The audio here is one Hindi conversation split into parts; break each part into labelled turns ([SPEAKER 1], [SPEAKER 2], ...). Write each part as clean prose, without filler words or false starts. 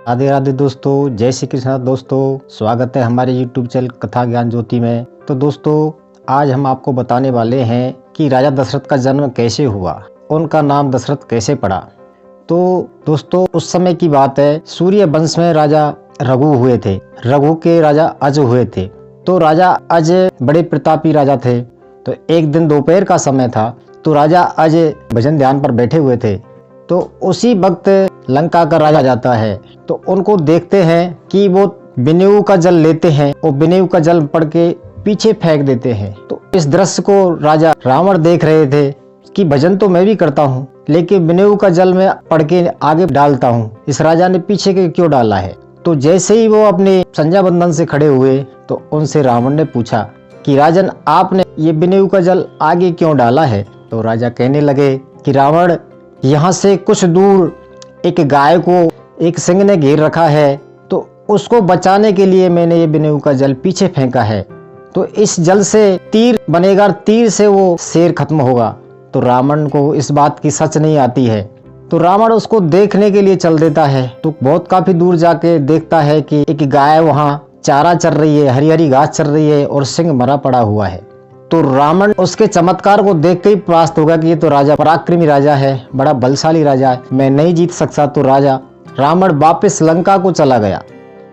[SPEAKER 1] राधे राधे दोस्तों, जय श्री कृष्ण दोस्तों। स्वागत है हमारे YouTube चैनल कथा ज्ञान ज्योति में। तो दोस्तों, आज हम आपको बताने वाले हैं कि राजा दशरथ का जन्म कैसे हुआ, उनका नाम दशरथ कैसे पड़ा। तो दोस्तों, उस समय की बात है, सूर्य वंश में राजा रघु हुए थे। रघु के राजा अज हुए थे। तो राजा अज बड़े प्रतापी राजा थे। तो एक दिन दोपहर का समय था, तो राजा अज भजन ध्यान पर बैठे हुए थे। तो उसी वक्त लंका का राजा जाता है, तो उनको देखते हैं कि वो बिनेऊ का जल लेते हैं और बिनेऊ का जल पड़ के पीछे फेंक देते हैं। तो इस दृश्य को राजा रावण देख रहे थे कि भजन तो मैं भी करता हूँ, लेकिन बिनेऊ का जल में पड़ के आगे डालता हूँ, इस राजा ने पीछे के क्यों डाला है। तो जैसे ही वो अपने संध्या बंदन से खड़े हुए, तो उनसे रावण ने पूछा कि राजन, आपने ये बिनेऊ का जल आगे क्यों डाला है। तो राजा कहने लगे कि रावण, यहाँ से कुछ दूर एक गाय को एक सिंह ने घेर रखा है, तो उसको बचाने के लिए मैंने ये बिनेऊ का जल पीछे फेंका है। तो इस जल से तीर बनेगा, तीर से वो शेर खत्म होगा। तो रावण को इस बात की सच नहीं आती है। तो रावण उसको देखने के लिए चल देता है। तो बहुत काफी दूर जाके देखता है कि एक गाय वहाँ चारा चर रही है, हरी हरी घास चर रही है और सिंह मरा पड़ा हुआ है। तो रावण उसके चमत्कार को देख के ही परास्त होगा कि ये तो राजा पराक्रमी राजा है, बड़ा बलशाली राजा है, मैं नहीं जीत सकता। तो राजा रावण वापस लंका को चला गया।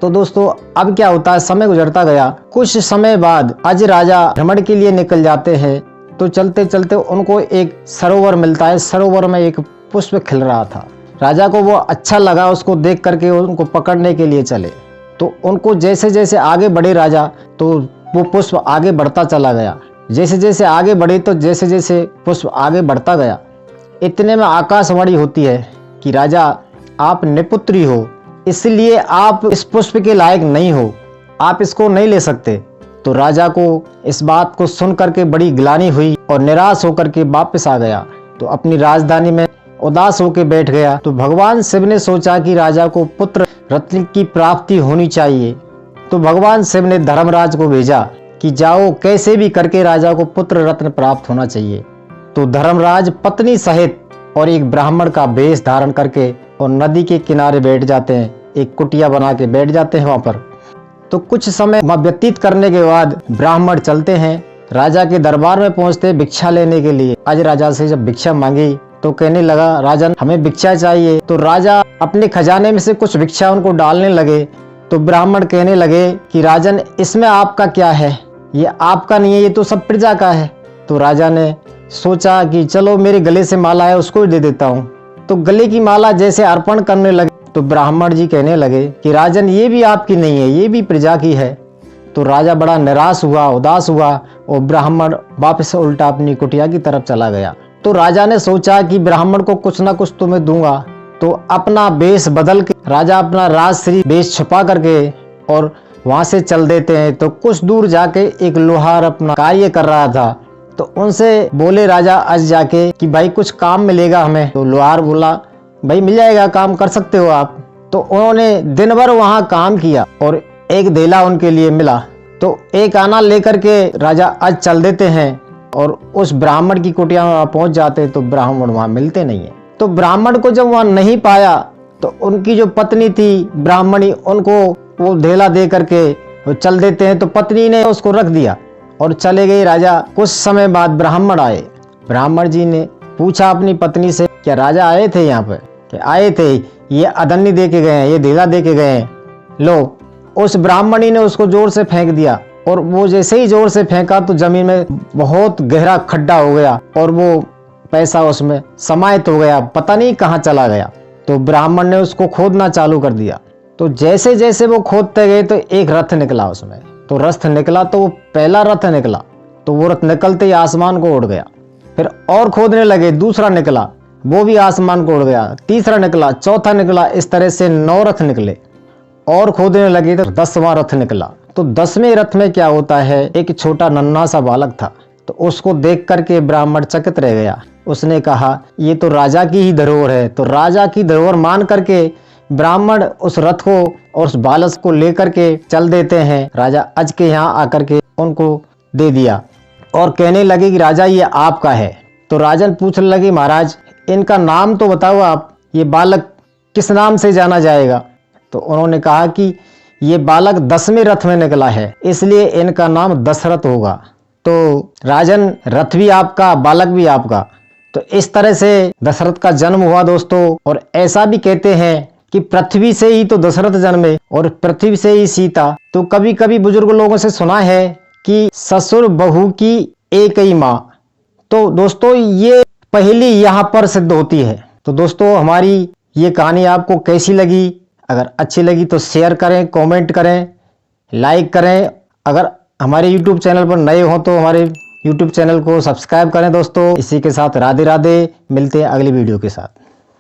[SPEAKER 1] तो दोस्तों, अब क्या होता है, समय गुजरता गया। कुछ समय बाद अज राजा भ्रमण के लिए निकल जाते हैं। तो चलते चलते उनको एक सरोवर मिलता है। सरोवर में एक पुष्प खिल रहा था। राजा को वो अच्छा लगा, उसको देख करके उनको पकड़ने के लिए चले। तो उनको जैसे जैसे आगे बढ़े राजा, तो वो पुष्प आगे बढ़ता चला गया। जैसे जैसे आगे बढ़े, तो जैसे जैसे पुष्प आगे बढ़ता गया, इतने में आकाशवाणी होती है कि राजा, आप निपुत्री हो, इसलिए आप इस पुष्प के लायक नहीं हो, आप इसको नहीं ले सकते। तो राजा को इस बात को सुन करके बड़ी ग्लानि हुई और निराश होकर के वापस आ गया। तो अपनी राजधानी में उदास होकर बैठ गया। तो भगवान शिव ने सोचा कि राजा को पुत्र रत्न की प्राप्ति होनी चाहिए। तो भगवान शिव ने धर्मराज को भेजा कि जाओ, कैसे भी करके राजा को पुत्र रत्न प्राप्त होना चाहिए। तो धर्मराज पत्नी सहित और एक ब्राह्मण का वेश धारण करके और नदी के किनारे बैठ जाते हैं, एक कुटिया बना के बैठ जाते हैं वहां पर। तो कुछ समय व्यतीत करने के बाद ब्राह्मण चलते हैं, राजा के दरबार में पहुंचते भिक्षा लेने के लिए। आज राजा से जब भिक्षा मांगी, तो कहने लगा, राजन, हमें भिक्षा चाहिए। तो राजा अपने खजाने में से कुछ भिक्षा उनको डालने लगे। तो ब्राह्मण कहने लगे कि राजन, इसमें आपका क्या है, ये आपका नहीं है, ये तो सब प्रजा का है। तो राजा ने सोचा कि चलो, मेरे गले से माला है, उसको ही दे देता हूँ। तो गले की माला जैसे अर्पण करने लगे, तो ब्राह्मण जी कहने लगे कि राजन, ये भी आपकी नहीं है, ये भी प्रजा की है। तो राजा बड़ा निराश हुआ, उदास हुआ और ब्राह्मण वापस उल्टा अपनी कुटिया की तरफ चला गया। तो राजा ने सोचा कि ब्राह्मण को कुछ ना कुछ तो मैं दूंगा। तो अपना वेश बदल के राजा अपना राजश्री वेश छुपा करके और वहां से चल देते हैं। तो कुछ दूर जाके एक लोहार अपना कार्य कर रहा था। तो उनसे बोले राजा आज जाके कि भाई, कुछ काम मिलेगा हमें। तो लोहार बोला, भाई मिल जाएगा, काम कर सकते हो आप। तो उन्होंने दिन भर वहां काम किया और एक धेला उनके लिए मिला। तो एक आना लेकर के राजा आज चल देते हैं और उस ब्राह्मण की कुटिया में पहुंच जाते। तो ब्राह्मण वहां मिलते नहीं है। तो ब्राह्मण को जब वहां नहीं पाया, तो उनकी जो पत्नी थी ब्राह्मणी, उनको वो धेला दे करके चल देते हैं। तो पत्नी ने उसको रख दिया और चले गए राजा। कुछ समय बाद ब्राह्मण आए। ब्राह्मण जी ने पूछा अपनी पत्नी से, क्या राजा आए थे यहाँ पे? क्या आए थे, ये अदन्नी दे के गए हैं, ये धेला दे के गए हैं, लो। उस ब्राह्मणी ने उसको जोर से फेंक दिया और वो जैसे ही जोर से फेंका, तो जमीन में बहुत गहरा खड्डा हो गया और वो पैसा उसमें समाहित हो गया, पता नहीं कहाँ चला गया। तो ब्राह्मण ने उसको खोदना चालू कर दिया। तो जैसे जैसे वो खोदते गए, तो एक रथ निकला उसमें। तो रथ निकला, तो वो पहला रथ निकला, तो वो रथ निकलते ही आसमान को उड़ गया। फिर और खोदने लगे, दूसरा निकला, वो भी आसमान को उड़ गया। तीसरा निकला, चौथा निकला, इस तरह से 9 रथ निकले। और खोदने लगे तो 10वां रथ निकला। तो 10वें रथ में क्या होता है, एक छोटा नन्हा सा बालक था। तो उसको देख करके ब्राह्मण चकित रह गया। उसने कहा, ये तो राजा की ही धरोहर है। तो राजा की धरोहर मान करके ब्राह्मण उस रथ को और उस बालक को लेकर के चल देते हैं। राजा अज के यहाँ आकर के उनको दे दिया और कहने लगे कि राजा, ये आपका है। तो राजन पूछने लगे, महाराज, इनका नाम तो बताओ आप, ये बालक किस नाम से जाना जाएगा। तो उन्होंने कहा कि ये बालक 10वें रथ में निकला है, इसलिए इनका नाम दशरथ होगा। तो राजन, रथ भी आपका, बालक भी आपका। तो इस तरह से दशरथ का जन्म हुआ दोस्तों। और ऐसा भी कहते हैं कि पृथ्वी से ही तो दशरथ जन्मे और पृथ्वी से ही सीता। तो कभी कभी बुजुर्ग लोगों से सुना है कि ससुर बहू की एक ही माँ। तो दोस्तों ये पहली यहाँ पर सिद्ध होती है। तो दोस्तों हमारी ये कहानी आपको कैसी लगी? अगर अच्छी लगी तो शेयर करें, कमेंट करें, लाइक करें। अगर हमारे YouTube चैनल पर नए हो तो हमारे YouTube चैनल को सब्सक्राइब करें दोस्तों। इसी के साथ राधे राधे, मिलते हैं अगली वीडियो के साथ।